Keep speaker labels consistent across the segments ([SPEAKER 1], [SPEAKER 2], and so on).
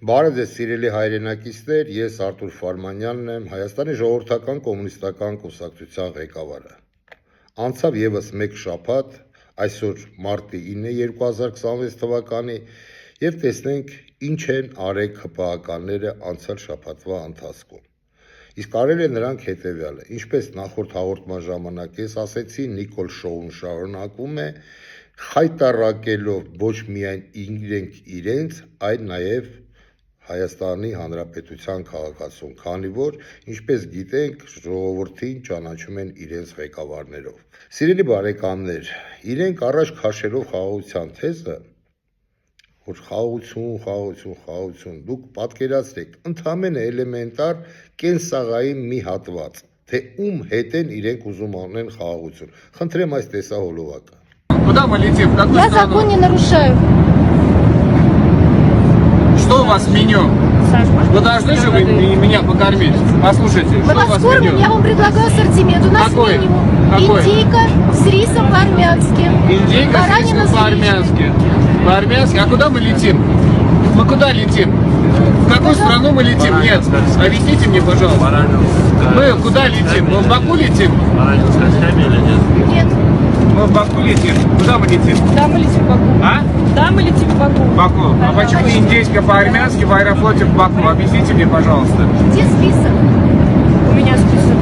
[SPEAKER 1] Բարև ձեզ սիրելի հայրենակիցներ, ես Արտուր Ֆարմանյանն եմ, Հայաստանի ժողովրդական կոմունիստական կուսակցության ղեկավարը։ Անցավ եւս մեկ շաբաթ, այսօր մարտի 9 2026 թվականի, եւ տեսնենք ինչ են արել ՀՊԱ-ականները անցյալ շաբաթվա ընթացքում։ Իսկ արել են նրանք հետեւյալը. ինչպես նախորդ հաղորդման ժամանակ ես ասեցի, Նիկոլ Շոուն շարունակվում է խայտառակելով ոչ միայն իրենց, այլ նաեւ Հայաստանի Հանրապետության քաղաքացուն, քանի որ, ինչպես գիտենք, ժողովրդին ճանաչում են իրենց ղեկավարներով։ Սիրելի բարեկամներ, իրենք առաջ քաշելով խաղաղության թեզը, որ խաղաղություն, դուք պատկերացրեք, ընդամենը էլեմենտար կենսաղային մի հատված, թե ում հետ են իրենք ուզում անեն խաղաղություն։ Խնդրեմ այս տեսահոլովակը։
[SPEAKER 2] Куда мы летим? В какую
[SPEAKER 3] Я
[SPEAKER 2] страну?
[SPEAKER 3] закон не нарушаю.
[SPEAKER 2] Что у вас в меню? Вы должны же вы меня покормить. Послушайте,
[SPEAKER 3] Мы
[SPEAKER 2] что у
[SPEAKER 3] вас
[SPEAKER 2] вас в
[SPEAKER 3] кормим,
[SPEAKER 2] меню?
[SPEAKER 3] я вам предлагаю ассортимент. У нас
[SPEAKER 2] Какой?
[SPEAKER 3] меню.
[SPEAKER 2] Какой?
[SPEAKER 3] Индейка с рисом по-армянски.
[SPEAKER 2] Индейка с
[SPEAKER 3] баранина
[SPEAKER 2] рисом
[SPEAKER 3] с
[SPEAKER 2] по-армянски. По-армянски? А куда мы летим? Мы куда летим? В какую страну мы летим? Нет, объясните мне, пожалуйста. Мы куда летим? Мы в Баку летим?
[SPEAKER 3] Нет.
[SPEAKER 2] Мы в Баку летим. Куда мы летим?
[SPEAKER 4] Да, мы летим в Баку.
[SPEAKER 2] А?
[SPEAKER 4] Да, мы летим в Баку.
[SPEAKER 2] В Баку. А почему индейка по-армянски в аэрофлоте в Баку? Объясните мне, пожалуйста.
[SPEAKER 3] Где список?
[SPEAKER 4] У меня список.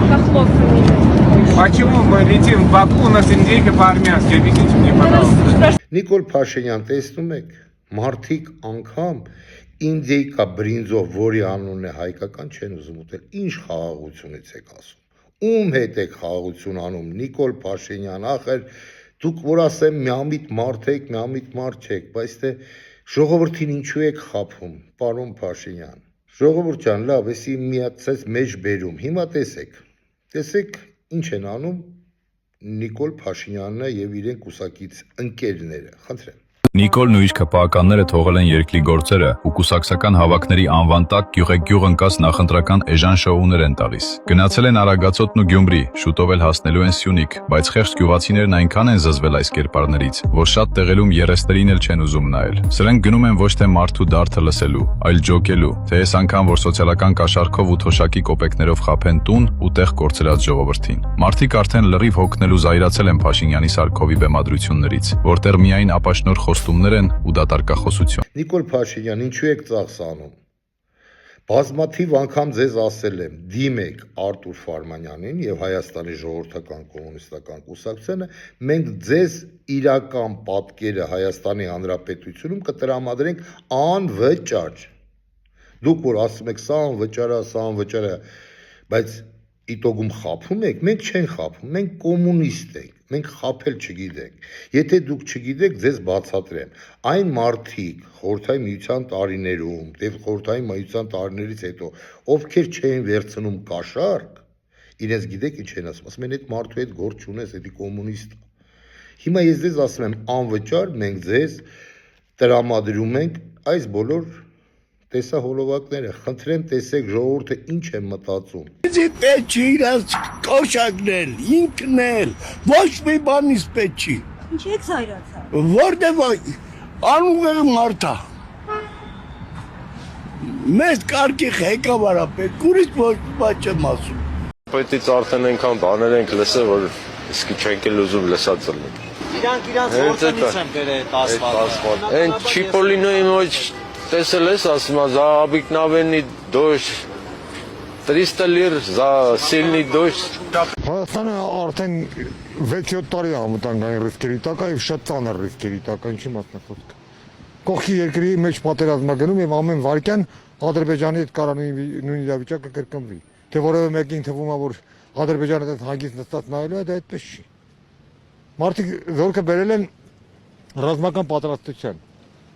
[SPEAKER 4] Хохлов фамилия.
[SPEAKER 2] Почему мы летим в Баку, у нас индейка по-армянски? Объясните мне, пожалуйста.
[SPEAKER 1] Նիկոլ Փաշինյան, տեսնում եք, մարդիկ անգամ ինդեյկա բրինձով, որի անունն է հայկական, չեն ուզում ուտել։ Ինչ խաղաղությունից եք ասում։ Ում հետ եք խաղաղություն անում, Նիկոլ Փաշինյան, ախր դուք որ ասեմ միամիտ մարդ եք, միամիտ մարդ չեք, բայց թե ժողովրդին ինչու եք խափում, պարոն Փաշինյան։ Ժողովուրդ ջան, լավ, էսի միացած մեջ բերում։ Հիմա տեսեք ինչ են անում Նիկոլ Փաշինյանը եւ իրեն կուսակից ընկերները, խնդրեմ։
[SPEAKER 5] Նիկոլն ու իր ԿՊԱ-ականները թողել են երկրի գործերը ու կուսակցական հավաքների անվան տակ գյուղ ընկած նախընտրական էժան շոուներ են տալիս։ Գնացել են Արագածոտն ու Գյումրի, շուտով էլ հասնելու են Սյունիք, բայց խեղճ գյուղացիներն այնքան են զզվել այս կերպարներից, որ շատ տեղերում երեսներին էլ չեն ուզում նայել։ Սրանք գնում են ոչ թե մարդու դարդը լսելու, այլ ջոկելու, թե այս անգամ որ սոցիալական կաշառքով ու թոշակի կոպեկներով խափեն տուն ու տեղ կորցրած ժողովրդին։ Մարդիկ արդեն լրիվ հոգնել ու զայրացել են Փաշինյանի Սարգսովի բեմադրություններից, որտեղ միայն ապաշնոր խոստումներ են ու դատարկախոսություն։
[SPEAKER 1] Նիկոլ Փաշինյան, ինչու եք ծախսանում։ Բազմաթիվ անգամ ձեզ ասել եմ, դիմեք Արտուր Ֆարմանյանին եւ Հայաստանի ժողովրդական կոմունիստական կուսակցությանը, մենք ձեզ իրական պատկերը Հայաստանի Հանրապետությունում կտրամադրենք անվճար։ Դուք որ ասում եք սա անվճար է, բայց իտոգում խափում եք, մենք չենք խափում, մենք կոմունիստ ենք, մենք խափել չգիտենք։ Եթե դուք չգիտեք, ձեզ բացատրեմ։ Այն մարդիկ խորհրդային միության տարիներում, դեպ խորհրդային միության տարիներից հետո, ովքեր չեն վերցնում կաշառք, իրենց գիտեք ինչ են ասում են այդ մարդու հետ գործ չունես, դա կոմունիստ է։ Հիմա ես ձեզ ասում եմ անվճար մենք ձեզ տրամադրում ենք այս բոլոր տեսահոլովակները, խնդրեմ տեսեք ժողովուրդը ինչ է մտածում։
[SPEAKER 6] Պետք չի իրաց կոշակնել, ինքնել, ոչ մի բանից պետք չի։
[SPEAKER 4] Ինչ եք զայրացա։
[SPEAKER 6] Որտեվ անուղեղ մարդա։ Մեզ կարգի ղեկավարա պետք, ուրիշ ոչ բան չեմ ասում։
[SPEAKER 7] Պետից արդեն այնքան բաներ ենք լսել, որ իսկի չենք էլ ուզում լսած լինենք։
[SPEAKER 8] Իրանք գործունից են բերել 10 հատ։
[SPEAKER 7] Այն Չիպոլինոյի մեջ տեսել ես, ասում է, за обыкновенный дождь, 300 лир за сильный дождь։
[SPEAKER 9] Հայաստանը արդեն 6-7 տարի անվտանգային ռիսկերի տակ է եւ շատ ծանր ռիսկերի տակ է, ինչի մասն է խոսքը։ Կողքի երկրի մեջ պատերազմա գնում եւ ամեն վարքյան Ադրբեջանի հետ կարա նույն իրավիճակը կրկնվի։ Թե որևէ մեկին թվում է, որ Ադրբեջանը այդ հագից նստած նայելու է, դա այդպես չի։ Մարդիկ զորքը բերել են ռազմական պատրաստության։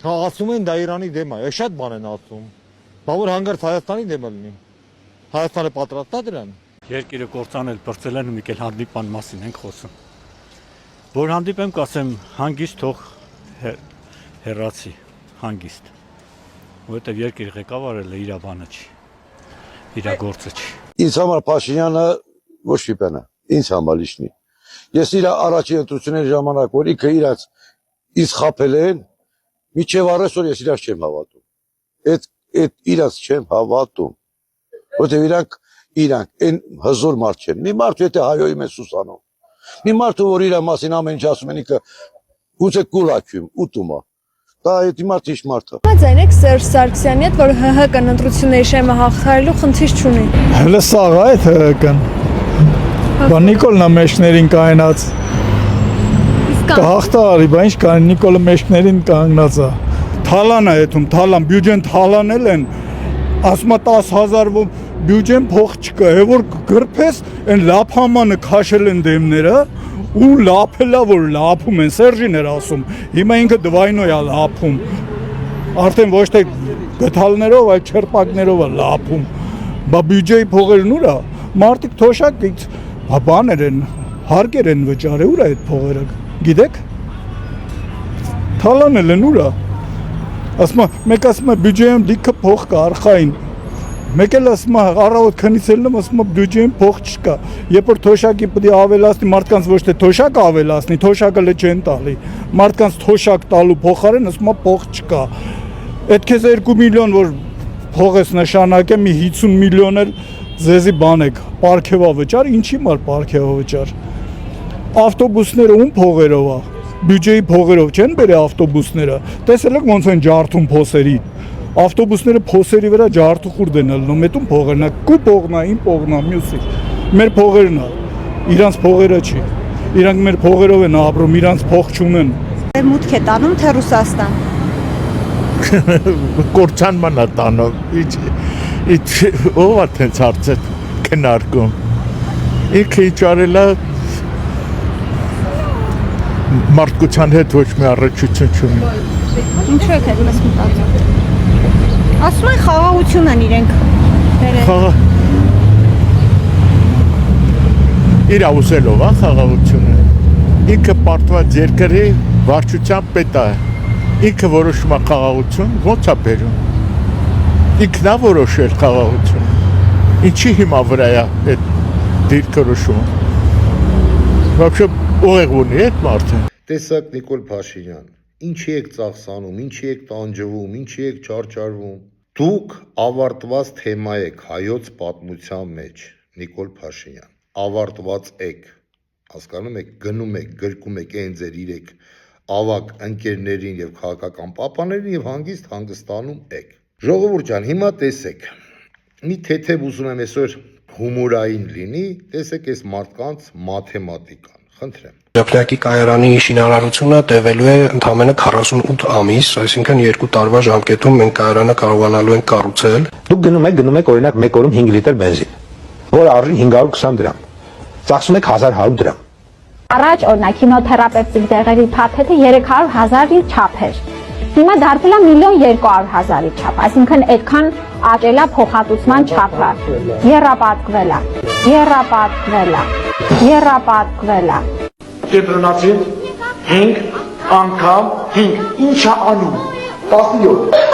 [SPEAKER 9] Հա ասում են դա Իրանի դեմ է, շատ բան են ասում։ Բա որ հանգարց Հայաստանի դեմ է լինի։ Հայաստանը պատրաստ է դրան։
[SPEAKER 10] Երկիրը կործանել, բրծել են ու մի կել հանդիպան մասին ենք խոսում։ Որ հանդիպեմ կասեմ հանգիստ թող հեռացի, հանգիստ։ Որովհետև երկիր ղեկավարելը իր բանը չի, իր գործը չի։
[SPEAKER 11] Ինձ համար Փաշինյանը ոչ մի բան է, ինձ համար լիչնի։ Ես իր առաջին ընտրությունների ժամանակ որ ինքը իրաց իսկ խափել են, միջև առեսօր ես իրաց չեմ հավատում։ այդ իրաց չեմ հավատում։ Որտեղ իրանք այն հզոր մարդ չեն։ Մի մարդ եթե հայոյի մեզ սուսանում։ Մի մարդը որ իր մասին ամեն ինչ ասում են, ինքը գուցե կուլակյում, ուտում է։ Դա այդ մարդ ինչ մարդ է։
[SPEAKER 4] Ձայնեք Սերժ Սարգսյանի հետ, որ ՀՀԿ-ն ընտրությունների շեմը հաղթահարելու խնդիր չունի։
[SPEAKER 12] Հələ սաղ է այդ ՀՀԿ-ն։ Բա Նիկոլն է մեջներին կայնած։ Կհաղթահարի, բա ինչ կան Նիկոլը մեջներին կանգնած է։ Թալան է այդում, թալան, բյուջեն թալանել են։ Ասում է 10,000 բյուջեն փող չկա, է որ գրփես, այն լափամանը քաշել են դեմները, ու լափելա որ լափում են, Սերժին էր ասում։ Հիմա ինքը դվայնո է լափում։ Արդեն ոչ թե գթալներով, այլ չերպակներով է լափում։ Բա բյուջեի փողերն ուր է։ Մարդիկ թոշակից բաներ են, հարկեր են վճարել, ուր է այդ փողերը։ Գիտեք։ Թալանել են ուր է։ Ասում է, մեկ ասում է բյուջեում դիքը փող կա արխային։ Մեկ էլ ասում է առավոտ քնիցելն եմ, ասում է բյուջեում փող չկա։ Երբ որ թոշակի պետք է ավելացնի, մարդկանց ոչ թե թոշակ ավելացնի, թոշակը լը չեն տալի։ Մարդկանց թոշակ տալու փոխարեն ասում է փող չկա։ Այդ քեզ 2 միլիոն որ փող ես նշանակե, մի 50 միլիոն էլ ձեզի բանեք, պարքեվա վճար, ինչի մար պարքեվա վճար։ Ավտոբուսները ում փողերով է։ Բյուջեի փողերով չեն բերե ավտոբուսները։ Տեսել եք ոնց են ջարդում փոսերի։ Ավտոբուսները փոսերի վրա ջարդուխուրդ են ելնում, այդում փողերն է, կու փողն է, իմ փողն է, մյուսի։ Մեր փողերն է։ Իրանց փողերը չի։ Իրանք մեր փողերով են ապրում, իրանց փող չունեն։
[SPEAKER 4] Մուտք է տանում թե Ռուսաստան։
[SPEAKER 12] Կորցանման է տանում։ Ինչ ով է տենց հարցը քննարկում։ Ինքը ինչ արել է մարդկության հետ ոչ մի առնչություն չունի։
[SPEAKER 4] Ինչու եք այդպես մտածում։ Ասում են խաղաղություն են իրենք բերել։
[SPEAKER 12] Իր ուսելով է խաղաղությունը։ Ինքը պարտված երկրի վարչության պետ է։ Ինքը որոշում է խաղաղություն, ո՞նց է բերում։ Ինքն է որոշել խաղաղություն։ Ինչի հիմա վրա է այդ դիրքորոշումը։ Вообще ուղեղ ունի այդ մարդը։
[SPEAKER 1] Տեսակ Նիկոլ Փաշինյան, ինչի եք ծախսանում, ինչի եք տանջվում, ինչի եք չարչարվում։ Դուք ավարտված թեմա եք հայոց պատմության մեջ, Նիկոլ Փաշինյան, ավարտված եք, հասկանում եք, գնում եք, գրկում եք այն ձեր իրեք ավակ ընկերներին եւ քաղաքական պապաներին եւ հանգիստ հանգստանում եք։ Ժողովուրդ ջան, հիմա տեսեք, մի թեթև ուզում եմ այսօր հումորային լինի, տեսեք այս մարդկանց մաթեմատիկան, խնդրեմ։
[SPEAKER 13] Ժապնակի կայարանի շինարարությունը տևելու է ընդամենը 48 ամիս, այսինքն 2 տարվա ժամկետում մենք կայարանը կարողանալու ենք կառուցել։
[SPEAKER 14] Դուք գնում եք օրինակ մեկ օրում 5 լիտր բենզին, որը արժի 520 դրամ։ Ծախսում եք 1100 դրամ։
[SPEAKER 3] Առաջ օրինակ քիմիոթերապևտիկ դեղերի փաթեթը 300,000-ի չափ էր։ Հիմա դարձել է 1,200,000-ի չափ, այսինքն այդքան աճել է փոխհատուցման չափը։ Եռապատկվել է։
[SPEAKER 14] Կենտրոնացին 5 անգամ 5 ինչ է անում 17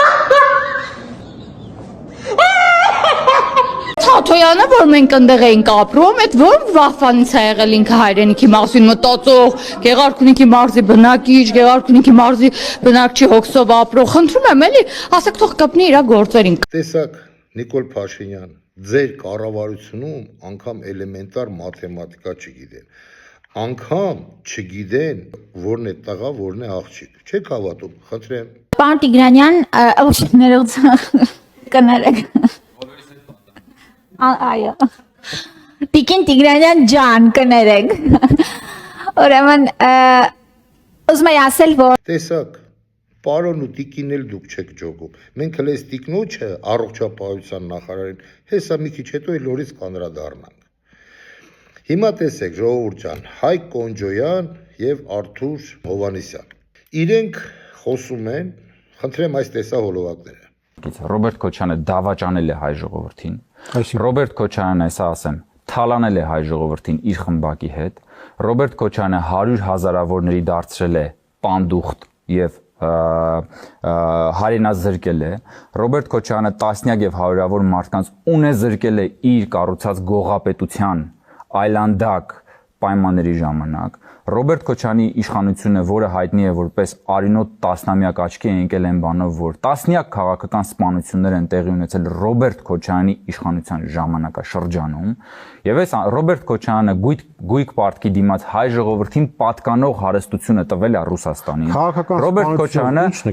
[SPEAKER 3] Թաթոյանը, որ մենք ընդեղ էինք ապրում, այդ որ վախվանից է եղել ինքը հայրենիքի մասին մտածող, Գեղարքունիքի մարզի բնակիչ, Գեղարքունիքի մարզի բնակչի հոգսով ապրող, խնդրում եմ էլի, ասեք թող կպնի իր գործերին։
[SPEAKER 1] Տեսակ Նիկոլ Փաշինյան, ձեր կառավարությունում անգամ էլեմենտար մաթեմատիկա չգիտեն։ Անգամ չգիտեն որն է տղա, որն է աղջիկ։ Չեք հավատում, խնդրեմ։
[SPEAKER 3] Պարոն Տիգրանյան, կներեք։ Այո։ Տիկին Տիգրանյան ջան, կներեք։ Ուրեմն ուզում եմ ասել, որ
[SPEAKER 1] Տեսակ, պարոն ու տիկին էլ դուք չեք ջոգում։ Մենք հենց այս տիկնոջը առողջապահության նախարարին հեսա մի քիչ հետո էլ նորից կանրադառնանք։ Հիմա տեսեք, ժողովուրդ ջան, Հայկ Կոնջոյան եւ Արթուր Հովանեսյան։ Իրենք խոսում են, խնդրեմ այս տեսահոլովակները։
[SPEAKER 15] Ռոբերտ Քոչյանը դավաճանել է հայ ժողովրդին։ Ռոբերտ Քոչյանն այսա ասեմ, թալանել է հայ ժողովրդին իր խմբակի հետ։ Ռոբերտ Քոչյանը 100 հազարավորների դարձրել է պանդուխտ եւ հայրենազրկել է։ Ռոբերտ Քոչյանը տասնյակ եւ հարյուրավոր մարդկանց ունեզրկել է իր կառուցած գողապետության այլանդակ պայմանների ժամանակ։ Ռոբերտ Քոչարյանի իշխանությունը, որը հայտնի է որպես արյունոտ տասնամյակ աչքի է ընկել այն բանով, որ տասնյակ քաղաքական սպանություններ են տեղի ունեցել Ռոբերտ Քոչարյանի իշխանության ժամանակաշրջանում, եւ այս Ռոբերտ Քոչարյանը գույք պարտքի դիմաց հայ ժողովրդին պատկանող հարստությունը տվել է Ռուսաստանին։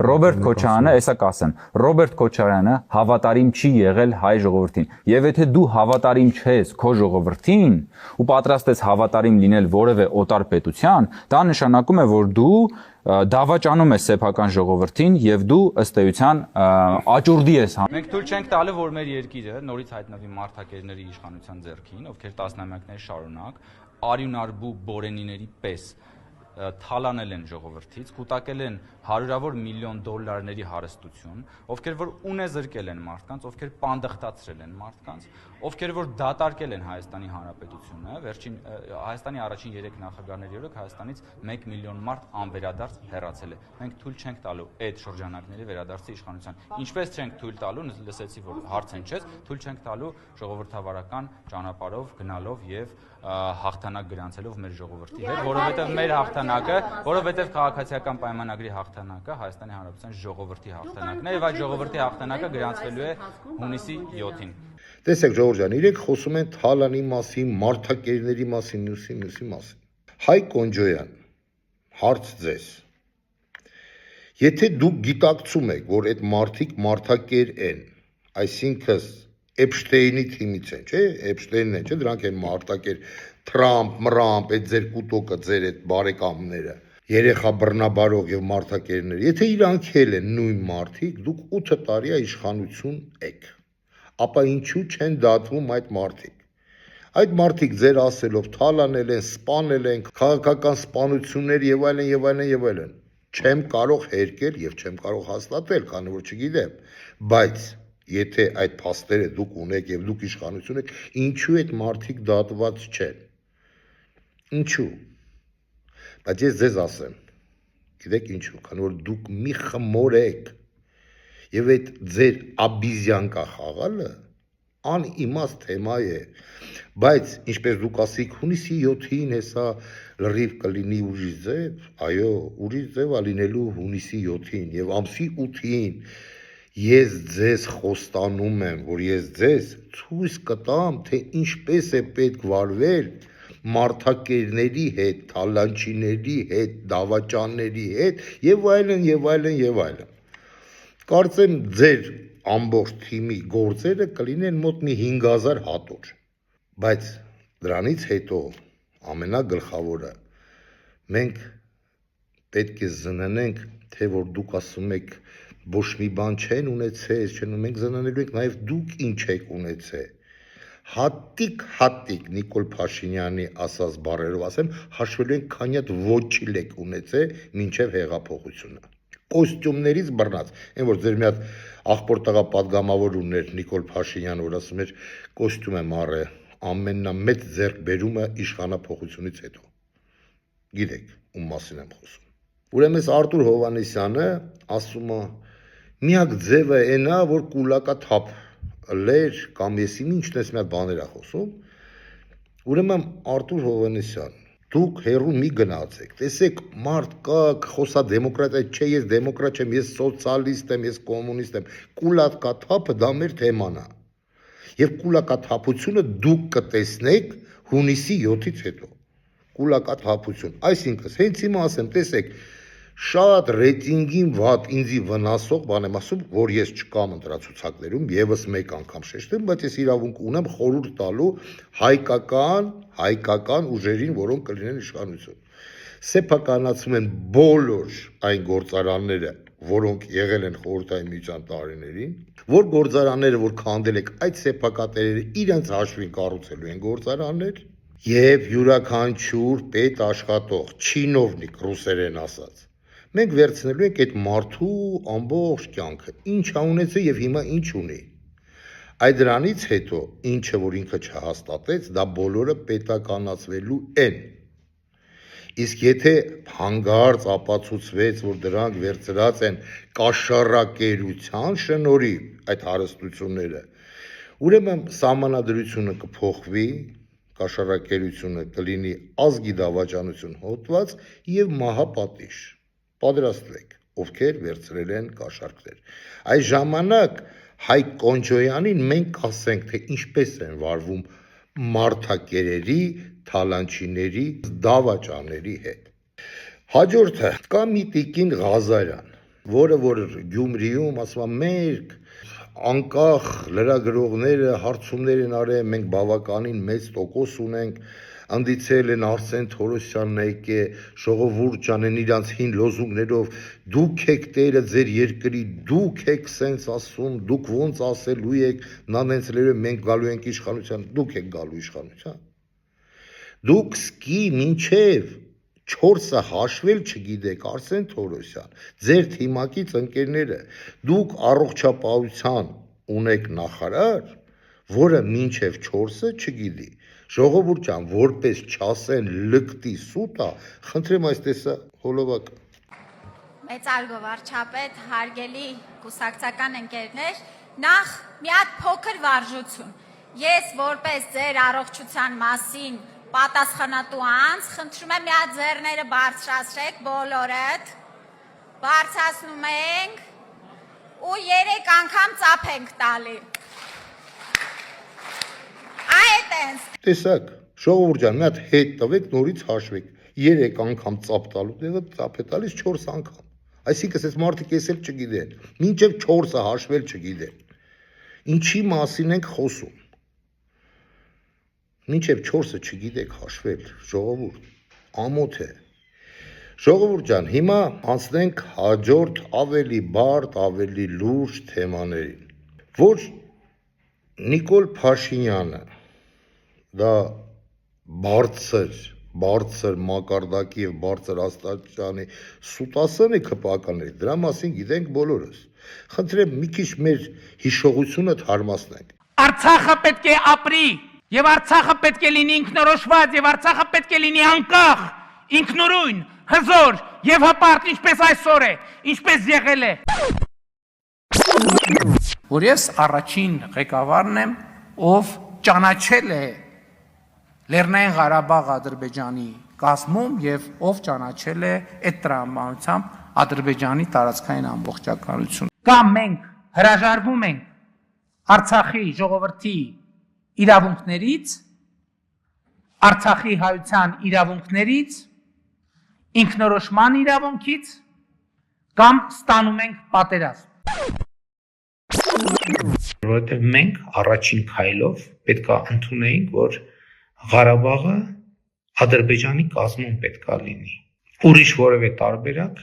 [SPEAKER 15] Ռոբերտ Քոչարյանը, էսա կասեմ, Ռոբերտ Քոչարյանը հավատարիմ չի եղել հայ ժողովրդին, եւ եթե դու հավատարիմ չես քո ժողովրդին ու պատրաստ ես հավատարիմ լինել որևէ օտար պետության, դա նշանակում է, որ դու դավաճանում ես սեփական ժողովրդին եւ դու ըստ էության աճուրդի ես։
[SPEAKER 16] Մենք թույլ չենք տալու, որ մեր երկիրը նորից հայտնվի մարդակերների իշխանության ձեռքին, ովքեր տասնամյակներ շարունակ արյունարբու բորենիների պես թալանել են ժողովրդից, կուտակել են հարյուրավոր միլիոն դոլարների հարստություն, ովքեր որ ունեզրկել են մարդկանց, ովքեր պանդխտացրել են մարդկանց, ովքեր որ դատարկել են Հայաստանի Հանրապետությունը, Հայաստանի առաջին 3 նախագահների օրոք Հայաստանից 1 միլիոն մարդ անվերադարձ հեռացել է։ Մենք թույլ չենք տալու այդ շրջանակների վերադարձի իշխանության։ Ինչպես չենք թույլ տալու, լսեցի, որ հարց հնչեց, թույլ չենք տալու ժողովրդավարական ճանապարհով գնալով եւ հաղթանակ գրանցելով մեր ժողովրդի հետ, որովհետեւ մեր հաղթանակը, որովհետեւ քաղաքացիական պայմանագրի հաղթանակը Հայաստանի Հանրապետության ժողովրդի հաղթանակն է եւ այդ ժողովրդի հաղթանակը գրանցվելու է հունիսի 7-ին։
[SPEAKER 1] Տեսեք ժողովուրդ ջան, իրենք խոսում են Թալանի մասին, մարդակերների մասին, մյուսի մասին։ Հայ Կոնջոյան, հարց ձեզ։ Եթե դուք գիտակցում եք, որ այդ մարդիկ մարդակեր են, այսինքն Էփշտեյնի թիմից են, չէ՞, Էփշտեյնն են, չէ՞, դրանք են մարդակեր, Թրամփ, այդ ձեր կուտոկը, ձեր այդ բարեկամները, երեխա բռնաբարող եւ մարդակերներ։ Եթե իրանք են նույն մարդիկ, դուք 8 տարի իշխանություն եք, ապա ինչու չեն դատվում այդ մարդիկ։ Այդ մարդիկ ձեր ասելով թալանել են, սպանել են, քաղաքական սպանություններ եւ այլն։ Չեմ կարող հերկել եւ չեմ կարող հաստատել, քանի որ չգիտեմ, բայց եթե այդ փաստերը դուք ունեք եւ դուք իշխանություն եք, ինչու այդ մարդիկ դատված չեն։ Ինչու։ Բայց ես ձեզ ասեմ, գիտեք ինչու, քանի որ դուք մի խմոր եք եւ այդ ձեր աբիզյանկա խաղալը անիմաստ թեմա է, բայց ինչպես դուք ասիք հունիսի 7-ին հեսա լրիվ կլինի ուրիշ ձև, այո, ուրիշ ձև ա լինելու հունիսի 7-ին եւ ամսի 8-ին ես ձեզ խոստանում եմ, որ ես ձեզ ցույց կտամ, թե ինչպես է պետք վարվել մարդակերների հետ, թալանչիների հետ, դավաճանների հետ եւ այլն։ Կարծեմ ձեր ամբողջ թիմի գործերը կլինեն մոտ մի 5000 հատոր, բայց դրանից հետո ամենագլխավորը մենք պետք է զննենք, թե որ դուք ասում եք ոչ մի բան չեն ունեցել, մենք զննելու ենք նաև դուք ինչ եք ունեցել։ Հատիկ Նիկոլ Փաշինյանի ասած բառերով ասեմ, հաշվելու ենք քանի հատ ոչիլ եք ունեցել մինչև հեղափոխությունը։ Կոստյումներից բռնած, այն որ ձեր մի հատ աղբոր տղա պատգամավոր ուներ Նիկոլ Փաշինյանը, որ ասում էր կոստյում եմ առել, ամենամեծ ձեռքբերումը իշխանափոխությունից հետո։ Գիտեք, ում մասին եմ խոսում։ Ուրեմն Արտուր Հովհաննիսյանը ասում է, միակ ձևը այնա, որ կուլակաթափ լեր կամ եսի ինչն ես մի հատ բաներ է խոսում։ Ուրեմն Արտուր Հովհաննիսյան, դուք հերու մի գնացեք, տեսեք մարդ կա, խոսա դեմոկրատիա, չէ ես դեմոկրատ չեմ, ես սոցիալիստ եմ, ես կոմունիստ եմ, կուլակաթափը դա մեր թեման է։ Եվ կուլակաթափությունը դուք կտեսնեք հունիսի 7-ից հետո։ Կուլակաթափություն, այսինքն հենց հիմա ասեմ, տեսեք, շատ ռեյտինգին վատ ինձի վնասող բան եմ ասում, որ ես չկամ ընտրացուցակներում, եւս մեկ անգամ շեշտեմ, բայց ես իրավունք ունեմ խորհուրդ տալու հայկական ուժերին, որոնք կլինեն իշխանություն։ Սեփականացում են բոլոր այն գործարանները, որոնք եղել են խորհրդային միության տարիներին, որ գործարանները, որ քանդել եք, այդ սեփակատերերը իրենց հաշվին կառուցելու են գործարաններ, եւ յուրաքանչյուր պետ աշխատող, չինովնիկ ռուսերեն ասած, մենք վերցնելու ենք այդ մարդու ամբողջ կյանքը, ինչ ա ունեցել եւ հիմա ինչ ունի։ Այդ դրանից հետո, ինչը որ ինքը չհաստատեց, դա բոլորը պետականացվելու են։ Իսկ եթե հանգարց ապացուցվեց, որ դրանք վերցրած են կաշառակերության շնորհիվ այդ հարստությունները, ուրեմն սահմանադրությունը կփոխվի, կաշառակերությունը կլինի ազգի դավաճանություն հոտված եւ մահապատիժ։ Պատրաստվեք, ովքեր վերցրել են կաշառքներ։ Այս ժամանակ Հայկ Կոնջոյանին մենք ասենք, թե ինչպես են վարվում մարդակերերի, թալանչիների, դավաճանների հետ։ Հաջորդը կա մի տիկին Ղազարյան, որը որ Գյումրիում ասում է մեր անկախ լրագրողները հարցումներ են արել, մենք բավականին մեծ տոկոս ունենք, ընդդիցել են Արսեն Թորոսյանն եկե, ժողովուրդ ջան են իրանց հին լոզունգներով, դուք եք տերը ձեր երկրի, դուք եք սենց ասում, դուք ոնց ասելու եք, նա նենց լերում մենք գալու ենք իշխանության, դուք եք գալու իշխանության։ Դուք սկի մինչև 4-ը հաշվել չգիտեք, Արսեն Թորոսյան, ձեր թիմակից ընկերները, դուք առողջապահության ունեք նախարար, որը մինչև 4-ը չգիտի։ Ժողովուրդ ջան, որպես չասեն լկտի սուտա, խնդրեմ այս տեսա հոլովակը։
[SPEAKER 17] Մեծարգո վարչապետ, հարգելի կուսակցական ընկերներ, նախ մի հատ փոքր վարժություն։ Ես որպես ձեր առողջության մասին պատասխանատու անձ, խնդրում եմ մի հատ ձեռները բարձրացրեք բոլորդ, բարձրացնում ենք ու 3 անգամ ծափ ենք տալի։ Այդ ենք։
[SPEAKER 1] Տեսակ, ժողովուրդ ջան, մի հատ հետ տվեք, նորից հաշվեք, 3 անգամ ծափ տալու տեղը ծափ է տալիս 4 անգամ։ Այսինքն այս մարդիկ էս էլ չգիտեն, մինչև 4-ը հաշվել չգիտեն։ Ինչի մասին ենք խոսում։ Մինչև 4-ը չգիտեք հաշվել, ժողովուրդ, ամոթ է։ Ժողովուրդ ջան, հիմա անցնենք հաջորդ ավելի բարդ, ավելի լուրջ թեմաներին, որ Նիկոլ Փաշինյանը դա բարձր մակարդակի եւ բարձր աստիճանի սուտասան է ԿՊԱ-ականների, դրա մասին գիտենք բոլորս։ Խնդրեմ մի քիչ մեր հիշողությունը թարմացնենք։
[SPEAKER 18] Արցախը պետք է ապրի, եւ Արցախը պետք է լինի ինքնորոշված, եւ Արցախը պետք է լինի անկախ, ինքնուրույն, հզոր եւ հպարտ, ինչպես այսօր է, ինչպես եղել է։ Որ ես առաջին ղեկավարն եմ, ով ճանաչել է Լեռնային Ղարաբաղ Ադրբեջանի կազմում եւ ով ճանաչել է այդ տրամաբանությամբ Ադրբեջանի տարածքային ամբողջականություն։ Կամ մենք հրաժարվում ենք Արցախի ժողովրդի իրավունքներից, Արցախի հայության իրավունքներից, ինքնորոշման իրավունքից, կամ ստանում ենք պատերազմ։
[SPEAKER 19] Որովհետև մենք առաջին քայլով պետք է ընդունեինք, որ Ղարաբաղը Ադրբեջանի կազմում պետք է լինի։ Ուրիշ որևէ տարբերակ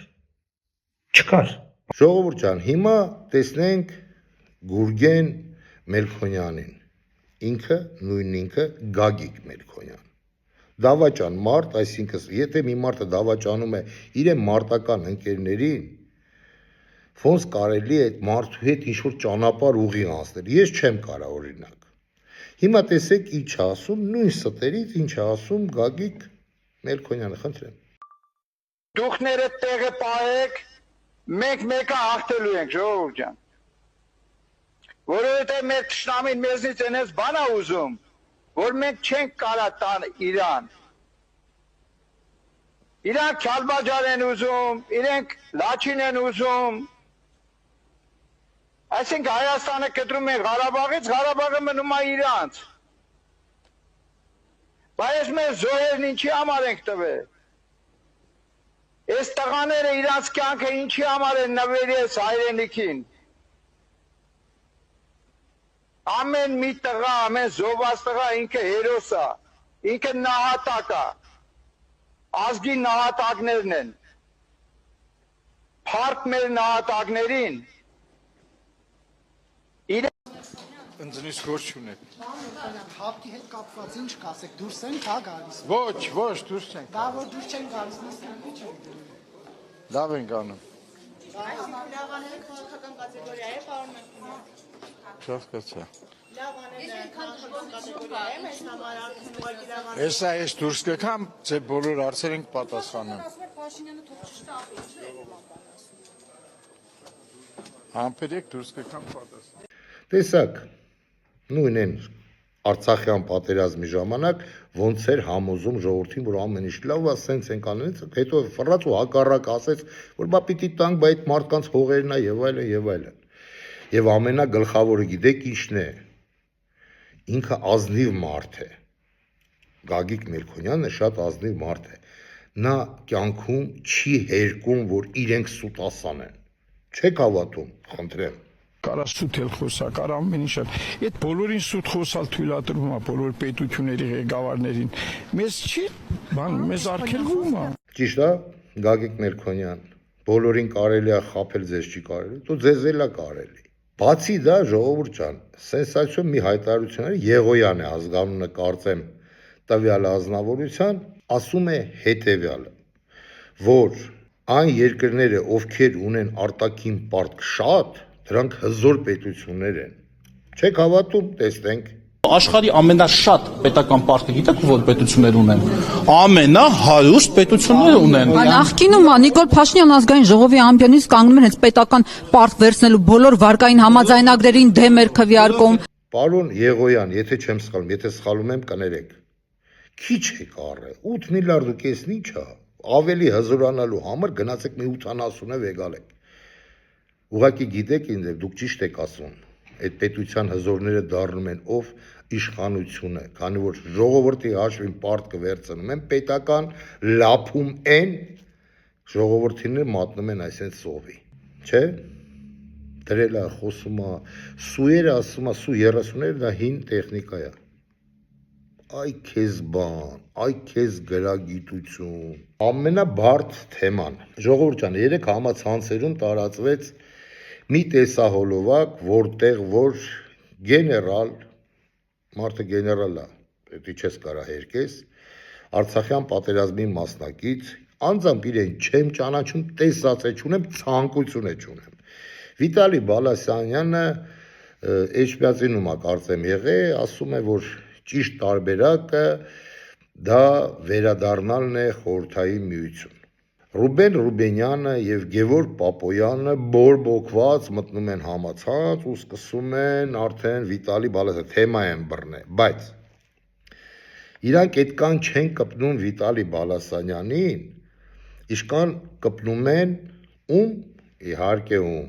[SPEAKER 19] չկար։
[SPEAKER 1] Ժողովուրդ ջան, հիմա տեսնենք Գուրգեն Մելքոնյանին։ Ինքը Գագիկ Մելքոնյան։ Դավաճան մարդ, այսինքն եթե մի մարդը դավաճանում է իր մարտական ընկերներին, ոնց կարելի է այդ մարդու հետ ինչ-որ ճանապարհ ուղի անցնել։ Ես չեմ կարող օրինակ։ Հիմա տեսեք ինչ ասում, նույն ստերից ինչ ասում Գագիկ Մելքոնյանը, խնդրեմ։
[SPEAKER 20] Դուքները տեղը պահեք, մենք մեկը հաղթելու ենք, ժողովուրդ ջան։ Որովհետև մեր թշնամին մեզնից այնպես բան է ուզում, որ մենք չենք կարա տան Իրան։ Իրանք Քալբաջար են ուզում, իրենք Լաչին են ուզում։ Այսինքն Հայաստանը կտրում է Ղարաբաղից, Ղարաբաղը մնում է իրանց։ Բայց մեր զոհերն ինչի համար ենք տվել։ Այս տղաները իրանց կյանքը ինչի համար են նվերես հայրենիքին։ Ամեն մի տղա, ամեն զոհված տղա ինքը հերոս է, ինքը նահատակ է, ազգի նահատակներն են, փառք մեր նահատակներին,
[SPEAKER 21] Ընձնից գործ չունեք։
[SPEAKER 22] Հապտի հետ կապված ինչ կասեք, դուրս են հա գալիս։
[SPEAKER 21] Ոչ, դուրս չենք։
[SPEAKER 22] Դա որ դուրս չեն գալիս, նստանքի չեն դրում։
[SPEAKER 21] Լավ ենք անում։
[SPEAKER 22] Լավաները քաղաքական կատեգորիա է, պարոն Մելքոնյան։
[SPEAKER 21] Չհասկացա։
[SPEAKER 22] Լավաները քաղաքական կատեգորիա է, մեզ համար արդեն ուղղակի լավաները։
[SPEAKER 21] Էսա ես դուրս կգամ, ձեր բոլոր հարցեր ենք պատասխանում։
[SPEAKER 22] Փաշինյանը թող չշտապի,
[SPEAKER 21] Համբերեք դուրս կգամ պատասխան։
[SPEAKER 1] Տեսակ, նույն են Արցախյան պատերազմի ժամանակ ոնց էր համոզում ժողովրդին, որ ամեն ինչ լավ է, սենց ենք անենց, հետո ֆռաց ու հակառակ ասեց, որ բա պիտի տանք, բա այդ մարդկանց հողերն է եւ այլն եւ այլն։ Եվ ամենագլխավորը գիտեք ինչն է։ Ինքը ազնիվ մարդ է։ Գագիկ Մելքոնյանը շատ ազնիվ մարդ է։ Նա կյանքում չի հերկում, որ իրենք սուտասան են։ Չեք հավատում, խնդրեմ։
[SPEAKER 21] Կարա սուտել խոսա, կարա ամեն ինչ։ Այդ բոլորին սուտ խոսալ թույլատրվում է բոլոր պետությունների ղեկավարներին։ Մեզ չի, մեզ արգելվում է։
[SPEAKER 1] Ճիշտ է, Գագիկ Մելքոնյան, բոլորին կարելի է խաբել, ձեզ չի կարելի, դու ձեզ էլ է կարելի։ Բացի դա, ժողովուրդ ջան, սենսացիոն մի հայտարարություն է, Եղոյան է ազգանունը կարծեմ տվյալ ազնվորության, ասում է հետևյալը, որ այն երկրները, ովքեր ունեն արտաքին պարտք շատ, դրանք հզոր պետություններ են։ Չեք հավատում, տեսնենք։
[SPEAKER 8] Աշխարհի ամենաշատ պետական պարտքը գիտեք որ պետություններ ունեն։ Ամենահարուստ պետություններ ունեն։
[SPEAKER 2] Նախկինում Նիկոլ Փաշինյան ազգային ժողովի ամբիոնից կանգնում էր հենց պետական պարտ վերցնելու բոլոր վարկային համաձայնագրերին դեմ էր քվեարկում։
[SPEAKER 1] Պարոն Եղոյան, եթե չեմ սխալվում, եթե սխալում եմ, կներեք։ Քիչ եք առել, 8 միլիարդ ու կեսն ինչ է։ Ավելի հզորանալու համար գնացեք մի 80-ը վեգալեք։ Ուղղակի գիտեք ինձ, դուք ճիշտ եք ասում։ Այդ պետության հզորները դառնում են ով իշխանությունը, քանի որ ժողովրդի հաշվին պարտք վերցնում են պետական լափում են, ժողովրդինը մատնում են այսպես սովի, չէ՞։ Դրել է խոսում է, սուերը ասում է, սու 30-ները դա հին տեխնիկա է։ Այ քեզ բան, այ քեզ գրագիտություն։ Ամենաբարդ թեման։ Ժողովուրդ ջան, երեք համացանցերում տարածվեց մի տեսահոլովակ, որտեղ որ գեներալ, մարդը գեներալ է, դա չես կարա հերկես, Արցախյան պատերազմի մասնակից, անձամբ իրեն չեմ ճանաչում, տեսած է չունեմ, ցանկություն է չունեմ։ Վիտալի Բալասանյանը Էջմիածինում է կարծեմ եղել, ասում է, որ ճիշտ տարբերակը դա վերադառնալն է խորհրդային միություն։ Ռուբեն Ռուբենյանը եւ Գևորգ Պապոյանը բորբոքված մտնում են համացած ու սկսում են արդեն Վիտալի Բալասանյանը թեմա են բռնել, բայց իրանք այդքան չեն կպնում Վիտալի Բալասանյանին, իշքան կպնում են ում, իհարկե ում,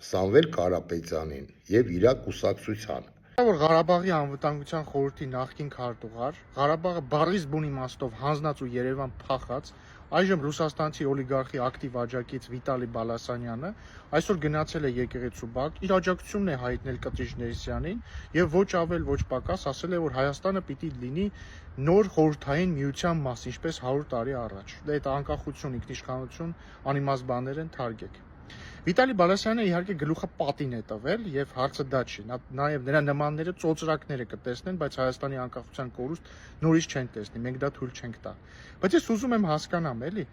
[SPEAKER 1] Սամվել Կարապետյանին եւ իր կուսակցությանը։
[SPEAKER 21] Որ Ղարաբաղի անվտանգության խորհրդի նախկին քարտուղար, Ղարաբաղը բառից բուն իմաստով հանձնած ու Երևան փախած, այժմ ռուսաստանցի օլիգարխի ակտիվ աջակից Վիտալի Բալասանյանը այսօր գնացել է եկեղեցու բակ, իր աջակցությունն է հայտնել Կտրիչ Ներսյանին եւ ոչ ավել ոչ պակաս ասել է, որ Հայաստանը պիտի լինի նոր խորհրդային միության մաս, ինչպես 100 տարի առաջ։ Դա այդ անկախություն, ինքնիշխանություն, անիմաստ բաներ են թարգեք։ Վիտալի Բալասյանը իհարկե գլուխը պատին է տվել եւ հարցը դա չի։ Նաեւ նրա նմանները ծոծրակները կտեսնեն, բայց Հայաստանի անկախության կորուստ նորից չեն տեսնի, մենք դա թույլ չենք տա։ Բայց ես ուզում եմ հասկանամ, էլի,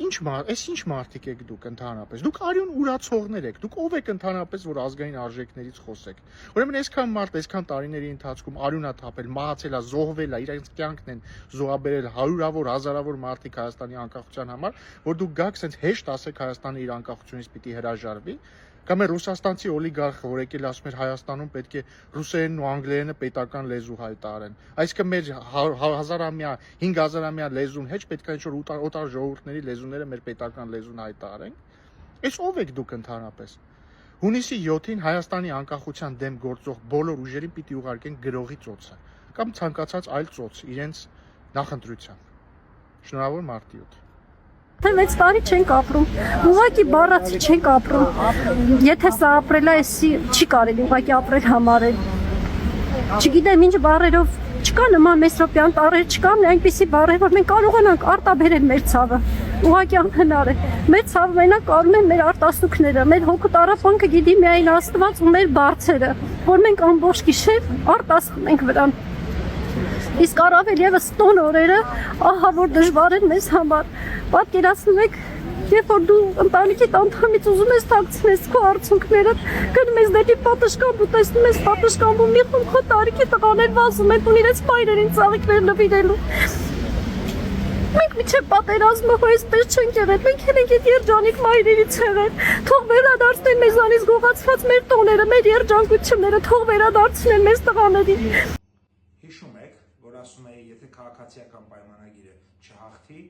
[SPEAKER 21] ինչ մարդիկ եք դուք ընդհանրապես։ Դուք արյուն ուրացողներ եք։ Դուք ով եք ընդհանրապես, որ ազգային արժեքներից խոսեք։ Ուրեմն այսքան մարդ, այսքան տարիների ընթացքում արյուն է թափել, մահացել է, զոհվել է, իրենց կյանքն են զոհաբերել հարյուրավոր, հազարավոր մարդիկ Հայաստանի անկախության համար, որ դուք գաք սենց հեշտ ասեք Հայաստանը իր անկախությունից պիտի հրաժարվի։ Կամ է ռուսաստանցի օլիգարխը, որ եկել ասում էր Հայաստանում պետք է ռուսերենն ու անգլերենը պետական լեզու հայտարարեն։ Այսինքն մեր 1000-ամյա, 5000-ամյա լեզուն հետ պետք է ինչ-որ օտար ժողովուրդների լեզուները մեր պետական լեզուն հայտարարենք։ Այս ով եք դուք ընդհանրապես։ Հունիսի 7-ին Հայաստանի անկախության դեմ գործող բոլոր ուժերին պիտի ուղարկեն գրողի ծոցը կամ ցանկացած այլ ծոց իրենց նախընտրությամբ։ Շնորհավոր մարտի 7։
[SPEAKER 4] Մեծ տարի չենք ապրում, ուղղակի բառացի չենք ապրում, եթե սա ապրել է, չի կարելի ուղղակի ապրել համարել, չգիտեմ ինչ բառերով, չկա նման մեսրոպյան տառեր, չկա այնպիսի բառեր, որ մենք կարողանանք արտաբերել մեր ցավը, ուղղակի անհնար է, մեր ցավը մենակ կարում են մեր արտասուքները, մեր հոգու տառապանքը գիտի միայն Աստված ու մեր բարձերը, որ մենք ամբողջ գիշեր արտասվում ենք վրան։ Իսկ առավել եւս տոն օրերը, ահա որ դժվար են մեզ համար։ Պատկերացնում եք, երբ որ դու ընտանիքի անդամից ուզում ես թաքցնես քո արցունքները, գնում ես դեպի պատշգամբ ու տեսնում ես պատշգամբում մի խումբ քո տարիքի տղաներ վազում են ու իրենց մայրերին ծաղիկներ նվիրելու։ Մենք միջև պատերազմը հույսպես չենք եղել, մենք էլ ենք այդ երջանիկ մայրերից եղել։ Թող վերադարձնեն մեզանից գողացված մեր տոները, մեր երջանկությունները, թող վերադարձնեն մեզ տղաներին։
[SPEAKER 5] Հիշում եք, որ ասում էի, եթե քաղաքացիական պայմանագիրը չհաղթի,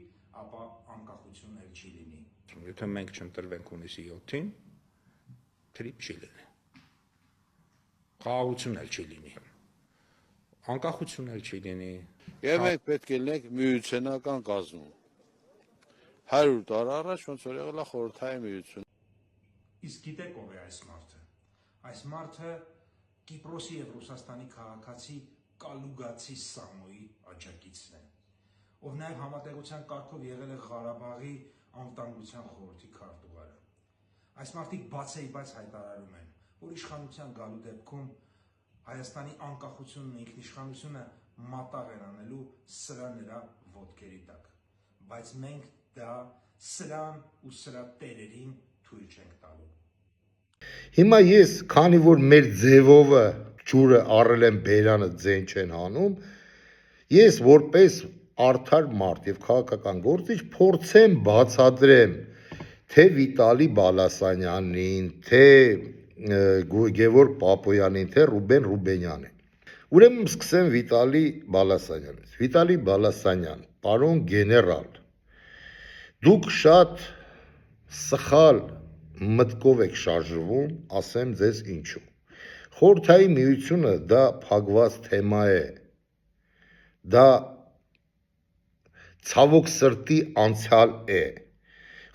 [SPEAKER 5] ապա անկախություն էլ չի լինի։ Եթե մենք չընտրվենք հունիսի 7-ին, թրիփ չի լինի։ Խաղաղություն էլ չի լինի։ Անկախություն էլ չի լինի։
[SPEAKER 6] Եվ մենք պետք է լինենք միութենական կազմում։ 100 տարի առաջ ոնց որ եղել է խորհրդային միություն։
[SPEAKER 5] Իսկ գիտեք ով է այս մարդը։ Այս մարդը Կիպրոսի եւ Ռուսաստանի քաղաքացի Կալուգացի Սամոյի աջակիցն է, ով նաեւ համատեղության կարգով եղել է Ղարաբաղի անվտանգության խորհրդի քարտուղարը։ Այս մարդիկ բացեիբաց հայտարարում են, որ իշխանության գալու դեպքում Հայաստանի անկախությունն ու ինքնիշխանությունը մատաղ են անելու սրա նրա ոտքերի տակ, բայց մենք դա սրան ու սրա տերերին թույլ չենք տալու։
[SPEAKER 1] Հիմա ես, քանի որ մեր ձևովը ջուրը առել եմ բերանը ձեն չեն հանում, ես որպես արդար մարդ եւ քաղաքական գործիչ փորձեմ բացատրեմ թե Վիտալի Բալասանյանին, թե Գևորգ Պապոյանին, թե Ռուբեն Ռուբենյանին։ Ուրեմն սկսեմ Վիտալի Բալասանյանից։ Վիտալի Բալասանյան, պարոն գեներալ, դուք շատ սխալ մտքով եք շարժվում, ասեմ ձեզ ինչու։ Խորհրդային միությունը դա փակված թեմա է։ Դա ցավոք սրտի անցյալ է։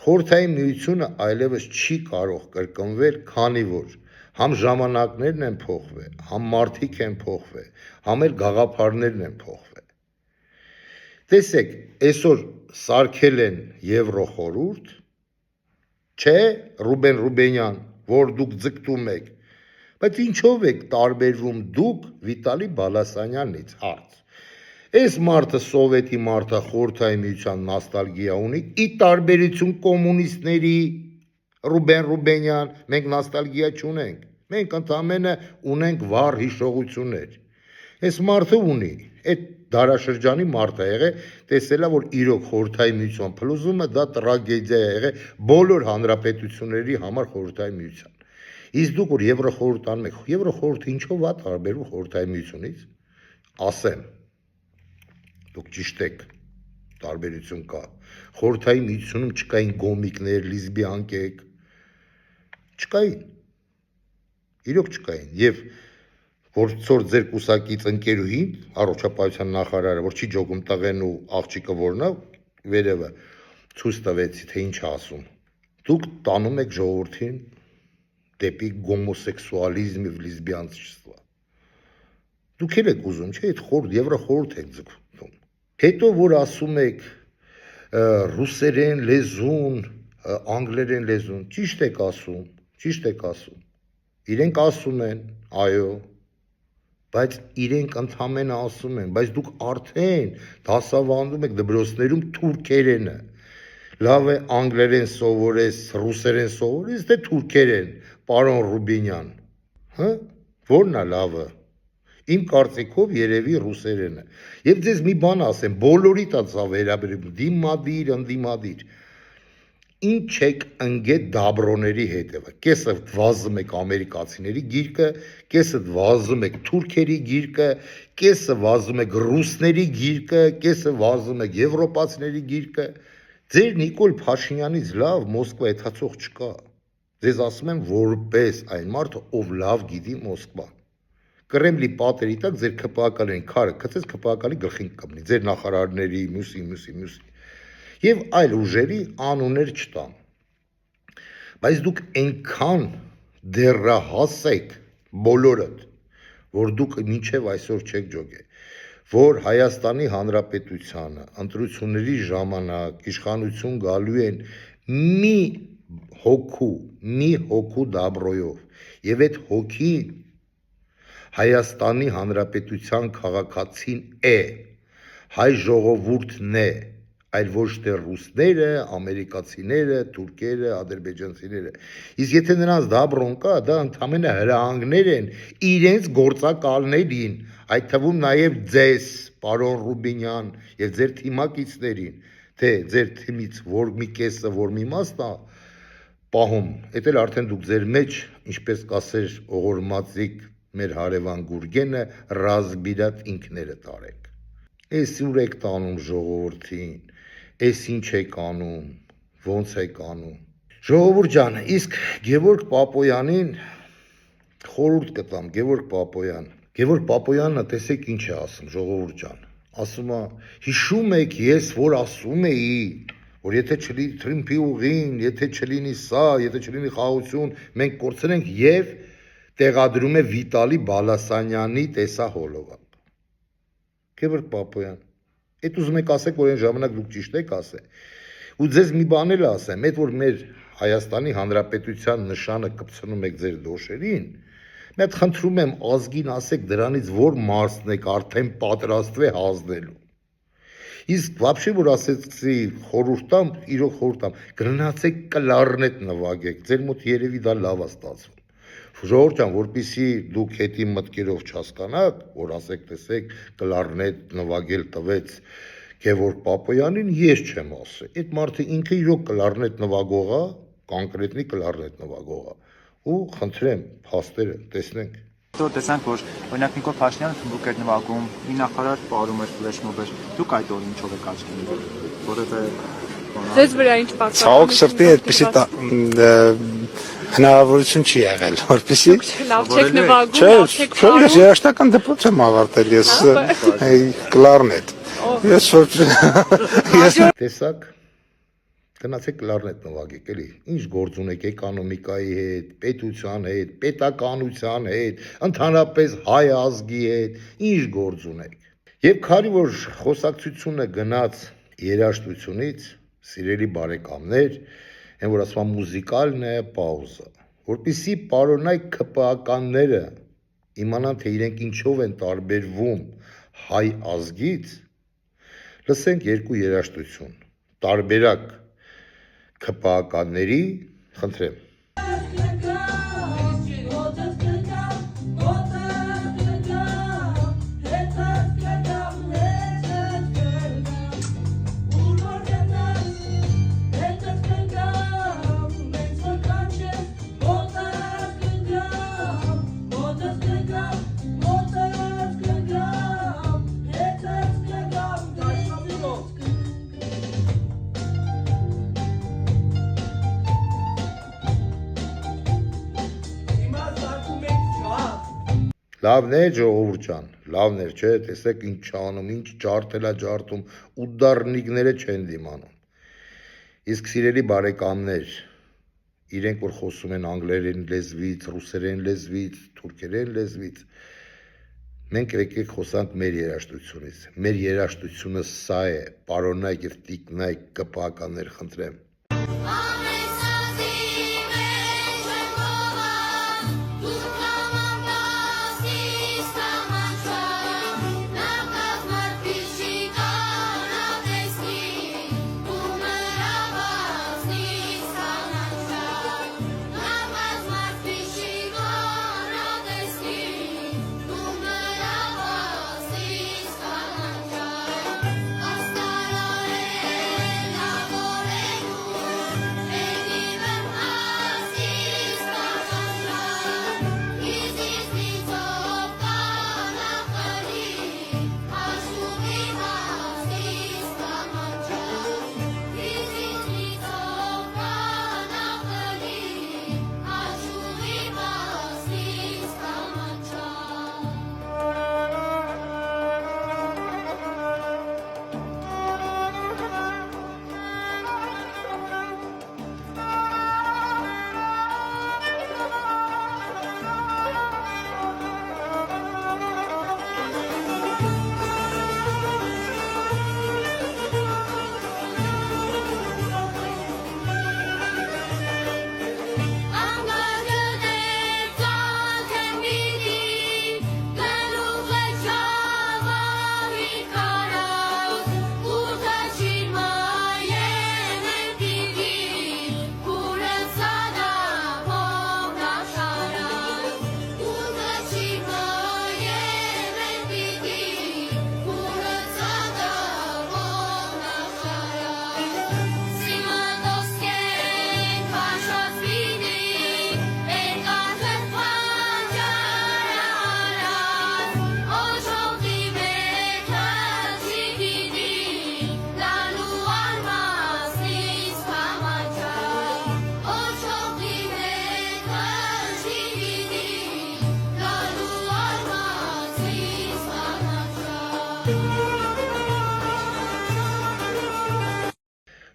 [SPEAKER 1] Խորհրդային միությունը այլևս չի կարող կրկնվել, քանի որ համ ժամանակներն են փոխվել, համ մարդիկ են փոխվել, համ էլ գաղափարներն են փոխվել։ Տեսեք, այսօր սարքել են Եվրոխորհուրդ, չէ, Ռուբեն Ռուբենյան, որ դուք ձգտում եք, բայց ինչով եք տարբերվում դուք Վիտալի Բալասանյանից, հարց։ Այս մարդը սովետի մարդը խորհրդային միության նոստալգիա ունի, ի տարբերություն կոմունիստների Ռուբեն Ռուբենյան, մենք նոստալգիա չունենք, մենք ընդամենը ունենք վառ հիշողություններ։ Այս մարդը ունի, այդ դարաշրջանի մարդը եղել, տեսել է, որ իրոք խորհրդային միության փլուզումը դա տրագեդիա է եղել բոլոր հանրապետությունների համար խորհրդային միության։ Իսկ դուք որ Եվրոխորհուրդ անում եք, Եվրոխորհուրդը ինչով է տարբերվում խորհրդային միությունից, ասեմ։ Դուք ճիշտ եք, տարբերություն կա։ Խորհրդային միությունում չկային գոմիկներ, լեսբիանքեր, չկային։ Իրոք չկային։ Եվ որ ձեր կուսակից ընկերուհին, առողջապահության նախարարը, որ չի ջոգում տղեն ու աղջիկը որն է, վերևը ցույց տվեցի, թե ինչ ասում։ Դուք տանում եք ժողովրդին դեպի գոմոսեքսուալիզմ եւ լեսբիանցիզմ։ Դուք եք ուզում, չէ՞, այդ խորհուրդ Եվրոխորհուրդ եք ձգտում։ Հետո որ ասում եք ռուսերեն լեզուն, անգլերեն լեզուն, ճիշտ եք ասում, ճիշտ եք ասում։ Իրենք ասում են, այո, բայց իրենք ընդհանրապես ասում են, բայց դուք արդեն դասավանդում եք դպրոցներում թուրքերենը։ Լավ է անգլերեն սովորես, ռուսերեն սովորես, դե թուրքերեն, պարոն Ռուբենյան։ Հա՞, որն է լավը։ Իմ կարծիքով երևի ռուսերենը։ Եվ ձեզ մի բան ասեմ, բոլորիդ ածա վերաբերում, դիմադիր, ընդդիմադիր։ Ինչ եք ընկել դաբրոների հետևը։ Կեսը վազում եք ամերիկացիների գիրկը, կեսը վազում եք թուրքերի գիրկը, կեսը վազում եք ռուսների գիրկը, կեսը վազում եք եվրոպացիների գիրկը։ Ձեր Նիկոլ Փաշինյանից լավ Մոսկվա եթացող չկա։ Ձեզ ասում եմ որպես այն մարդը, ով լավ գիտի Մոսկվան։ Կրեմլի պատերի տակ ձեր ԿՊԱԿ-ին քարը գցես ԿՊԱԿ-ի գլխին կմնի, ձեր նախարարների, մյուսի։ Եվ այլ ուժերի անուններ չտամ։ Բայց դուք այնքան դեռահաս եք բոլորդ, որ դուք մինչև այսօր չեք ջոգել, որ Հայաստանի Հանրապետությանը ընտրությունների ժամանակ իշխանություն գալու են մի հոգու դաբրոյով, եւ այդ հոգին Հայաստանի Հանրապետության քաղաքացին է, հայ ժողովուրդն է, այլ ոչ թե ռուսները, ամերիկացիները, թուրքերը, ադրբեջանցիները։ Իսկ եթե նրանց դաբրոն կա, դա ընդամենը հրահանգներ են իրենց գործակալներին, այդ թվում նաև ձեզ, պարոն Ռուբենյան, եւ ձեր թիմակիցներին։ թե ձեր թիմից որ մի կեսը, որ մի մասն է պահում, դա էլ արդեն դուք ձեր մեջ, ինչպես կասեր ողորմածիկ մեր հարևան Գուրգենը, ռազբիրատ ինքները տարեք։ Էս ուր եք տանում ժողովրդին, էս ինչ եք անում, ոնց եք անում։ Ժողովուրդ ջան, իսկ Գևորգ Պապոյանին խորհուրդ կտամ, Գևորգ Պապոյանը տեսեք ինչ է ասում, ժողովուրդ ջան, ասում է, հիշում եք ես, որ ասում էի, որ եթե չլինի Թրիմփի ուղին, եթե չլինի սա, եթե չլինի խաղաղություն, մենք կորցնենք եւ տեղադրում է Վիտալի Բալասանյանի տեսահոլովակ։ Գևորգ Պապոյան, այդ ուզում եք ասեք, որ այն ժամանակ դուք ճիշտ եք ասել։ Ու ձեզ մի բան էլ ասեմ, այդ որ մեր Հայաստանի Հանրապետության նշանը կպցնում եք ձեր դոշերին, մեկ խնդրում եմ ազգին ասեք դրանից որ մարսն եք արդեն պատրաստվե հազնելու։ Իսկ вообще որ ասեցի խորհուրդամ, իրոք խորհուրդամ, գնացեք կլարնետ նվագեք, ձեր մոտ երևի դա լավ է ստացվում։ Ժողովուրդ ջան, որպեսզի դուք հետի մտքերով չհասկանաք, որ ասեք, տեսեք, կլարնետ նվագել տվեց Գևորգ Պապոյանին, ես չեմ ասել։ Այդ մարդը ինքը իրոք կլարնետ նվագող է, կոնկրետնի կլարնետ նվագող է։ Ու խնդրեմ, փաստերը տեսնենք։
[SPEAKER 7] Դու տեսանք, որ օրինակ Նիկոլ Փաշինյանը թմբուկ էր նվագում, մի նախարար պարում էր ֆլեշմոբեր։ Դուք այդ օրը ինչով եք աչքի ընկել, որովհետեւ
[SPEAKER 9] Ձեզ վրա ինչ պատկանում։
[SPEAKER 7] Ցավոք սրտի այդպեսի հնարավորություն չի եղել, որպեսի
[SPEAKER 9] լավ չեք նվագում, լավ չեք պարում։
[SPEAKER 7] Ես երաշտական դպրոց եմ ավարտել, ես կլարնետ։ Ես
[SPEAKER 1] տեսակ գնացեք կլարնետ նվագեք, էլի։ Ինչ գործ ունեք էկոնոմիկայի հետ, պետության հետ, պետականության հետ, ընդհանրապես հայ ազգի հետ, ինչ գործ ունեք։ Եվ քանի որ խոսակցությունը գնաց երաժշտությունից, սիրելի բարեկամներ, այն որ ասում մուզիկալն է պաուզա, որպեսզի պարոնայք ԿՊԱ-կանները իմանան, թե իրենք ինչով են տարբերվում հայ ազգից, լսենք երկու երաժշտություն, տարբերակ ԿՊԱ-կանների, խնդրեմ։ Լավն է ժողովուրդ ջան, լավն է, չէ, տեսեք ինչ անում, ինչ ջարդելա ջարդում, ուդարնիկները չեն դիմանում։ Իսկ սիրելի բարեկամներ, իրենք որ խոսում են անգլերեն լեզվից, ռուսերեն լեզվից, թուրքերեն լեզվից, մենք եկեք խոսանք մեր երաժշտությունից։ Մեր երաժշտությունը սա է, պարոնայք եւ տիկնայք ԿՊԱ-կաններ, խնդրեմ։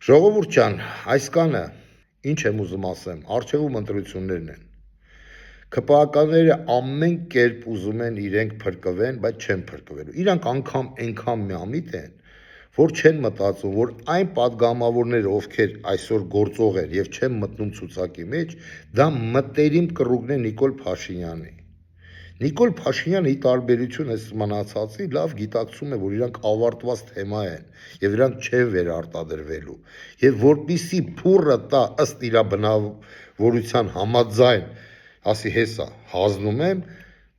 [SPEAKER 1] Ժողովուրդ ջան, այս կանը ինչ եմ ուզում ասեմ, արժևում ընտրություններն են։ ԿՊԱ-ականները ամեն կերպ ուզում են իրենք փրկվեն, բայց չեն փրկվելու։ Իրանք անգամ այնքան միամիտ են, որ չեն մտածում, որ այն падգամավորները, ովքեր այսօր գործող են եւ չեն մտնում ցուցակի մեջ, դա մտերիմ կռուգն է Նիկոլ Փաշինյանի։ Նիկոլ Փաշինյանը ի տարբերություն այս մնացածի լավ գիտակցում է, որ իրանք ավարտված թեմա են եւ իրանք չեն վերարտադրվելու։ Եվ որպիսի փուրը տա ըստ իր բնավորության համաձայն, ասի հեսա հազնում եմ,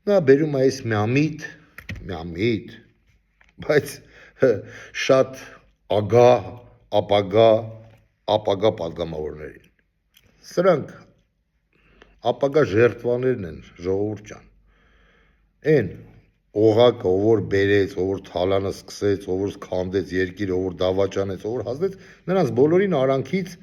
[SPEAKER 1] նա բերում է այս միամիտ, բայց շատ ագահ, ապագա падգամավորներին։ Սրանք ապագա ժերտվաներն են, ժողովուրդ ջան։ Այն օղակը, ով որ բերեց, ով որ թալանը սկսեց, ով որ քանդեց երկիրը, ով որ դավաճանեց, ով որ հազվեց, նրանց բոլորին արանքից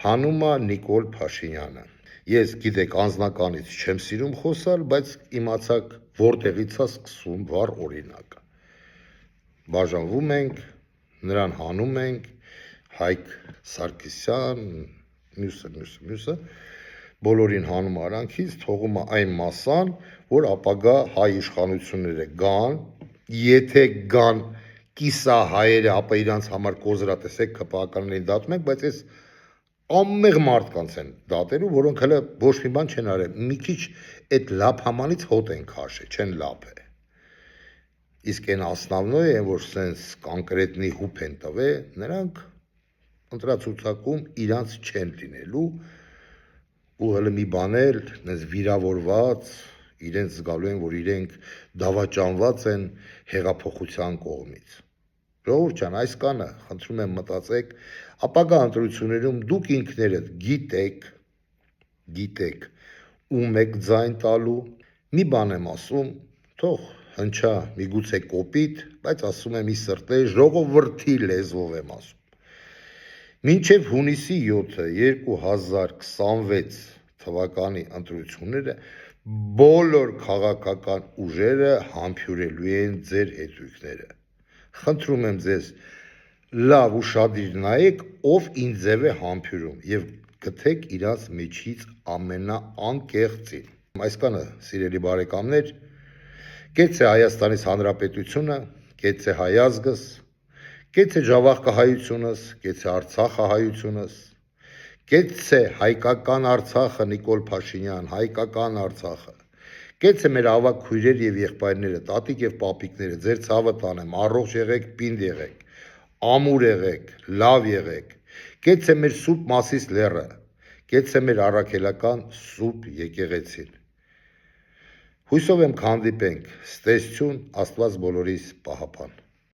[SPEAKER 1] հանում է Նիկոլ Փաշինյանը։ Ես գիտեք անձնականից չեմ սիրում խոսալ, բայց իմացակ որտեղից է սկսում վառ օրինակը։ Բաժանվում ենք, նրան հանում ենք, Հայկ Սարգսյան, մյուսը, բոլորին հանում արանքից, թողում է այն մասան, որ ապագա հայ իշխանությունները գան, եթե գան կիսահայերը, ապա իրանց համար կոզրատեսեք ԿՊԱ-ականներին դատում ենք, բայց այս ամմեղ մարդկանց են դատելու, որոնք հələ ոչ մի բան չեն արել, մի քիչ այդ լափամանից հոտ են քաշել, չեն լափել։ Իսկ այն ասնավնոյ են, որ սենց կոնկրետնի հուփ են տվել, նրանք ընտրացուցակում իրանց չեն լինելու ու հələ մի բան էլ, նենց վիրավորված, իրենց զգալու են, որ իրենք դավաճանված են հեղափոխության կողմից։ Ժողովուրդ ջան, այս կանը, խնդրում եմ մտածեք, ապագա ընտրություններում դուք ինքներդ գիտեք ում եք ձայն տալու, մի բան եմ ասում, թող հնչա միգուցե կոպիտ, բայց ասում եմ ի սրտե, ժողովրդի լեզվով եմ ասում։ Մինչև հունիսի 7-ը 2026 թվականի ընտրությունները բոլոր քաղաքական ուժերը համբյուրելու են ձեր հետույքները։ Խնդրում եմ ձեզ լավ ուշադիր նայեք, ով ինչ ձև է համբյուրում եւ գտեք իրաց միջից ամենաանկեղծին։ Այս կանը, սիրելի բարեկամներ, կեցե Հայաստանից Հանրապետությունը, կեցե հայ ազգս, կեցե Ջավախկահայությունս, կեցե Արցախահայությունս, կեցե հայկական Արցախը Նիկոլ Փաշինյան, հայկական Արցախը, կեցե մեր ավակ քույրեր եւ եղբայրները, տատիկ եւ պապիկները, ձեր ցավը տանեմ, առողջ եղեք, պինդ եղեք, ամուր եղեք, լավ եղեք, կեցե մեր սուրբ Մասիս լեռը, կեցե մեր առաքելական սուրբ եկեղեցին։ Հույսով եմ կհանդիպենք, ստեսություն, Աստված բոլորիս պահապան։